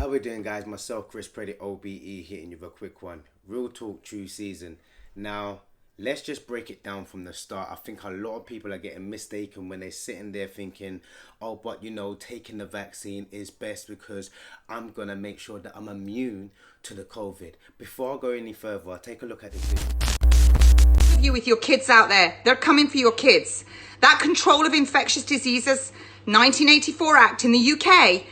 How we doing, guys? Myself, Chris Preddie, OBE, hitting you with a quick one. Real talk, true season. Now, let's just break it down from the start. I think a lot of people are getting mistaken when they're sitting there thinking, oh, but taking the vaccine is best because I'm going to make sure that I'm immune to the COVID. Before I go any further, take a look at this video. You with your kids out there, they're coming for your kids. That Control of Infectious Diseases 1984 Act in the UK,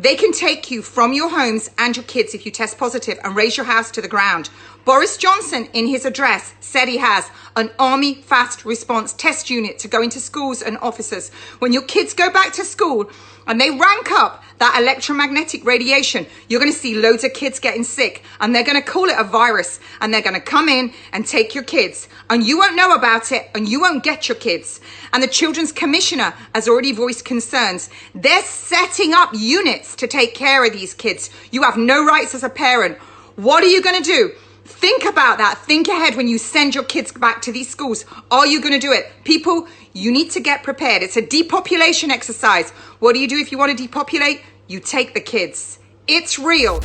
they can take you from your homes and your kids if you test positive and raise your house to the ground. Boris Johnson, in his address, said he has an Army Fast Response Test Unit to go into schools and offices. When your kids go back to school and they rank up that electromagnetic radiation, you're going to see loads of kids getting sick, and they're going to call it a virus, and they're going to come in and take your kids, and you won't know about it, and you won't get your kids. And the Children's Commissioner has already voiced concerns. They're setting up units to take care of these kids. You have no rights as a parent. What are you going to do? Think about that. Think ahead when you send your kids back to these schools. Are you going to do it? People, you need to get prepared. It's a depopulation exercise. What do you do if you want to depopulate? You take the kids. It's real.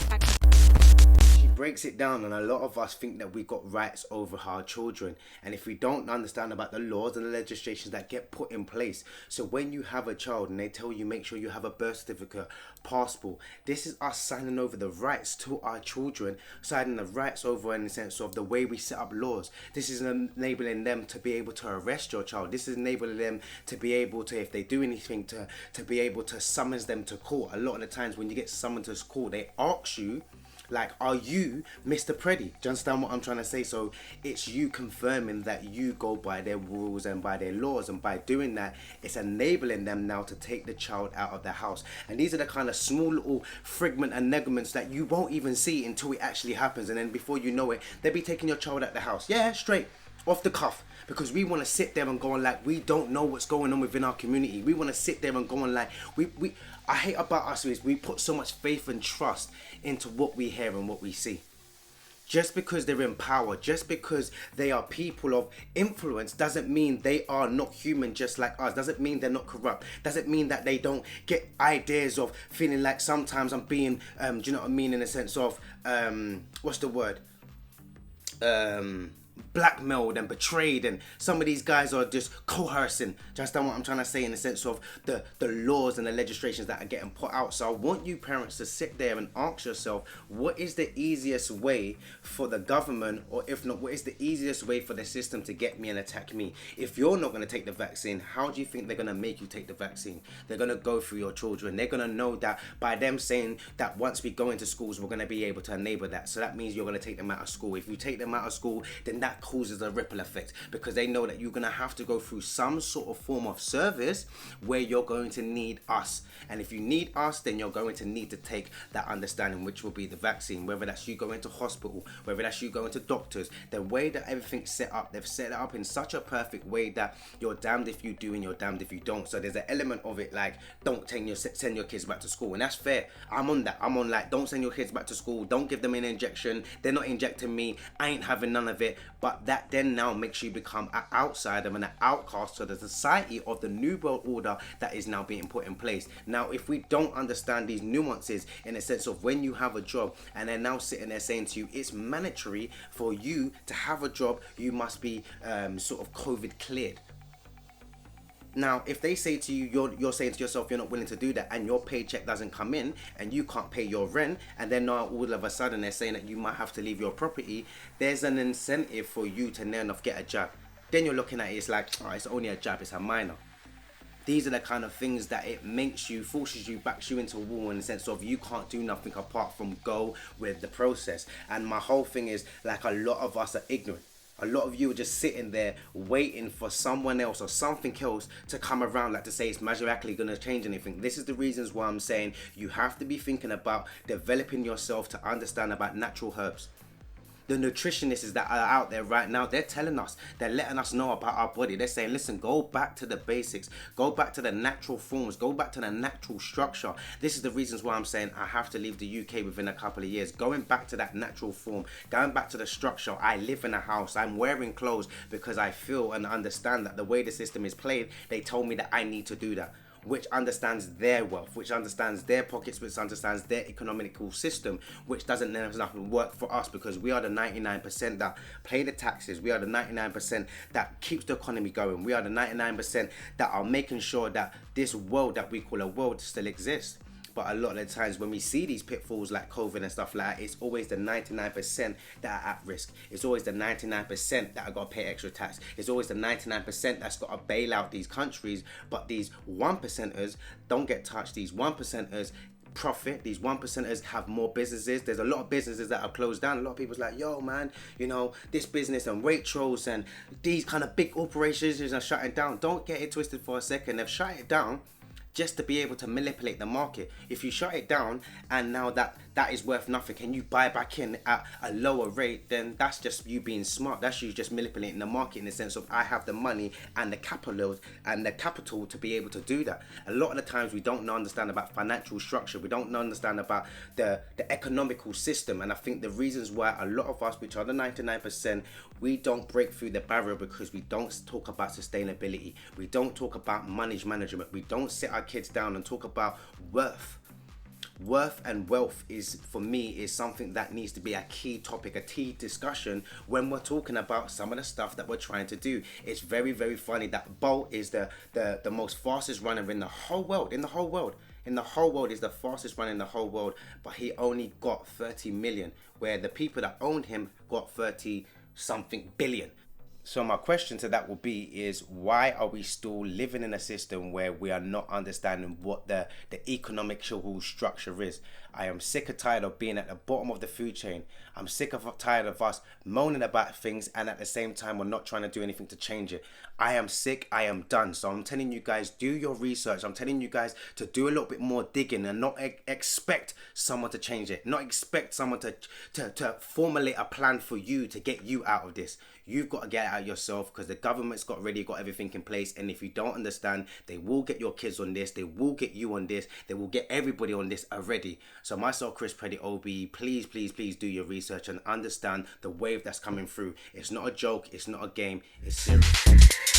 Breaks it down, and a lot of us think that we got rights over our children, and if we don't understand about the laws and the legislations that get put in place. So when you have a child and they tell you make sure you have a birth certificate, passport, this is us signing over the rights to our children, signing the rights over in the sense of the way we set up laws. This is enabling them to be able to arrest your child. This is enabling them to be able to, if they do anything, to be able to summons them to court. A lot of the times when you get summoned to court, they ask you, like, are you Mr. Preddie? Do you understand what I'm trying to say? So it's you confirming that you go by their rules and by their laws, and by doing that, it's enabling them now to take the child out of their house. And these are the kind of small little fragment and negligence that you won't even see until it actually happens, and then before you know it, they'll be taking your child out of the house. Yeah, straight off the cuff, because we want to sit there and go on like we don't know what's going on within our community. We want to sit there and go on like I hate about us is we put so much faith and trust into what we hear and what we see. Just because they're in power, just because they are people of influence, doesn't mean they are not human just like us. Doesn't mean they're not corrupt. Doesn't mean that they don't get ideas of feeling like sometimes I'm being, do you know what I mean, in a sense of, what's the word? Blackmailed and betrayed, and some of these guys are just coercing. Just what I'm trying to say in the sense of the laws and the legislations that are getting put out. So I want you parents to sit there and ask yourself, what is the easiest way for the government, or if not, what is the easiest way for the system to get me and attack me? If you're not going to take the vaccine, how do you think they're going to make you take the vaccine? They're going to go through your children. They're going to know that by them saying that once we go into schools, we're going to be able to enable that. So that means you're going to take them out of school. If you take them out of school, then that causes a ripple effect, because they know that you're going to have to go through some sort of form of service where you're going to need us. And if you need us, then you're going to need to take that understanding, which will be the vaccine. Whether that's you going to hospital, whether that's you going to doctors, the way that everything's set up, they've set it up in such a perfect way that you're damned if you do and you're damned if you don't. So there's an element of it like, don't send your kids back to school, and that's fair. I'm on that. I'm on like, don't send your kids back to school. Don't give them an injection. They're not injecting me. I ain't having none of it. But that then now makes you become an outsider and an outcast to the society of the new world order that is now being put in place. Now, if we don't understand these nuances in a sense of when you have a job and they're now sitting there saying to you, it's mandatory for you to have a job, you must be sort of COVID cleared. Now, if they say to you, you're saying to yourself, you're not willing to do that, and your paycheck doesn't come in, and you can't pay your rent, and then now all of a sudden they're saying that you might have to leave your property, there's an incentive for you to near enough get a job. Then you're looking at it, it's like, oh, it's only a job, it's a minor. These are the kind of things that it makes you, forces you, backs you into a wall in the sense of you can't do nothing apart from go with the process. And my whole thing is, like, a lot of us are ignorant. A lot of you are just sitting there waiting for someone else or something else to come around, like to say it's magically going to change anything. This is the reasons why I'm saying you have to be thinking about developing yourself to understand about natural herbs. The nutritionists that are out there right now, they're telling us, they're letting us know about our body. They're saying, listen, go back to the basics, go back to the natural forms, go back to the natural structure. This is the reasons why I'm saying I have to leave the UK within a couple of years. Going back to that natural form, going back to the structure. I live in a house, I'm wearing clothes because I feel and understand that the way the system is played, they told me that I need to do that. which understands their wealth, which understands their pockets, which understands their economical system, which doesn't necessarily work for us, because we are the 99% that pay the taxes. We are the 99% that keeps the economy going. We are the 99% that are making sure that this world that we call a world still exists. But a lot of the times when we see these pitfalls like COVID and stuff like that, it's always the 99% that are at risk. It's always the 99% that are got to pay extra tax. It's always the 99% that's got to bail out these countries. But these 1%ers don't get touched. These 1%ers profit. These 1%ers have more businesses. There's a lot of businesses that are closed down. A lot of people's like, yo man, you know, this business and Waitrose and these kind of big corporations are shutting down. Don't get it twisted for a second. They've shut it down just to be able to manipulate the market. If you shut it down and now that is worth nothing, can you buy back in at a lower rate, then that's just you being smart. That's you just manipulating the market in the sense of I have the money and the capital to be able to do that. A lot of the times we don't understand about financial structure. We don't understand about the economical system. And I think the reasons why a lot of us, which are the 99%, we don't break through the barrier because we don't talk about sustainability. We don't talk about management. We don't sit our kids down and talk about worth and wealth is, for me, is something that needs to be a key topic, a key discussion when we're talking about some of the stuff that we're trying to do. It's very, very funny that Bolt is the most fastest runner in the whole world. In the whole world is the fastest runner in the whole world, but he only got 30 million, where the people that owned him got 30 something billion. So my question to that will be is, why are we still living in a system where we are not understanding what the economical structure is? I am sick and tired of being at the bottom of the food chain. I'm tired of us moaning about things and at the same time we're not trying to do anything to change it. I am sick, I am done. So I'm telling you guys, do your research. I'm telling you guys to do a little bit more digging and not expect someone to change it. Not expect someone to formulate a plan for you to get you out of this. You've got to get it out yourself, because the government's got everything in place. And if you don't understand, they will get your kids on this. They will get you on this. They will get everybody on this already. So myself, Chris Preddie, OBE, please do your research and understand the wave that's coming through. It's not a joke. It's not a game. It's serious.